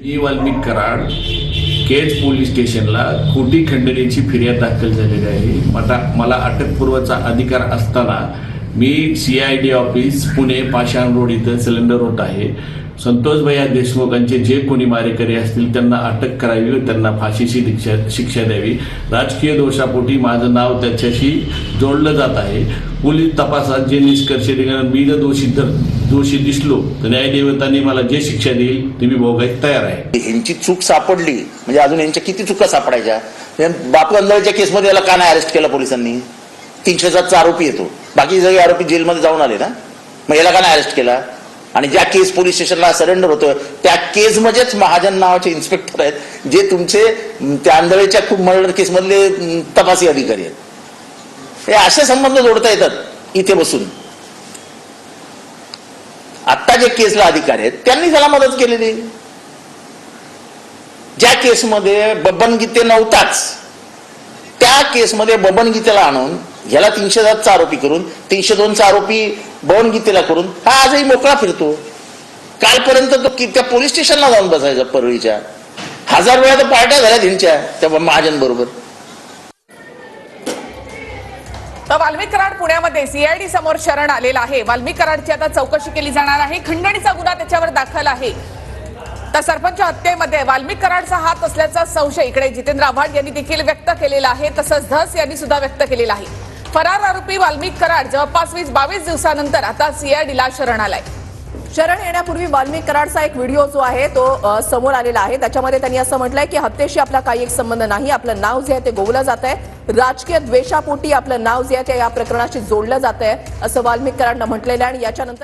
Valmik Karad Kaij police स्टेशनला खोटी खंडणीची फिर्याद दाखल झालेली आहे। मला अटकपूर्वचा अधिकार असताना मी CID ऑफिस पुणे पाषाण रोड इथं सिलेंडर होत आहे। संतोष भैया देशमुखांचे जे कोणी मारेकरी असतील त्यांना अटक करावी व त्यांना फाशीची शिक्षा द्यावी। राजकीय दोषापोटी माझं नाव त्याच्याशी जोडलं जात आहे। पोलीस तपासात जे निष्कर्ष निघणार, मी जर दोषी दिसलो तर न्यायदेवतांनी मला जे शिक्षा देईल ती मी भोगायला तयार आहे। यांची चूक सापडली म्हणजे अजून यांच्या किती चुका सापडायच्या? बापू अंधाळेच्या केसमध्ये याला का नाही अरेस्ट केला पोलिसांनी? 307चा आरोपी येतो, बाकी सगळे आरोपी जेलमध्ये जाऊन आले ना, मग याला का नाही अरेस्ट केला? आणि ज्या केस पोलीस स्टेशनला सरेंडर होतं त्या केस मध्येच महाजन नावाचे इन्स्पेक्टर आहेत जे तुमचे त्या अंधाळेच्या खूप मर्डर केस मधले तपासी अधिकारी आहेत। हे असे संबंध जोडता येतात इथे बसून। आता जे केसला अधिकारी आहेत त्यांनी त्याला मदत केलेली। ज्या केसमध्ये बबन गीते नव्हताच त्या केसमध्ये बबन गीतेला आणून ह्याला 307चा आरोपी करून 302चा आरोपी बबन गीतेला करून हा आजही मोकळा फिरतो। कालपर्यंत तो त्या पोलीस स्टेशनला जाऊन बसायचा परळीच्या। 1000 वेळा तर पार्ट्या झाल्या त्यांच्या त्या महाजन बरोबर। तर वाल्मिक कराड पुण्यामध्ये CID समोर शरण आलेला आहे। वाल्मिक कराडची आता चौकशी केली जाणार आहे। खंडणीचा गुन्हा त्याच्यावर दाखल आहे। तर सरपंच हत्येमध्ये वाल्मिक कराडचा हात असल्याचा संशय इकडे जितेंद्र आव्हाड यांनी देखील व्यक्त केलेला आहे, तसंच धस यांनी सुद्धा व्यक्त केलेला आहे। फरार आरोपी वाल्मिक कराड जवळपास 22 दिवसानंतर आता CIDला शरण आलाय। शरण येण्यापूर्वी वाल्मिक कराडचा एक व्हिडिओ जो आहे तो समोर आलेला आहे। त्याच्यामध्ये त्यांनी असं म्हटलंय की हत्येशी आपला काही एक संबंध नाही, आपलं नाव जे आहे ते गोवलं जात आहे, राजकीय द्वेषापोटी आपलं नाव जे आहे ते या प्रकरणाशी जोडलं जात आहे असं वाल्मिक कराडनं म्हटलेलं आहे। आणि याच्यानंतर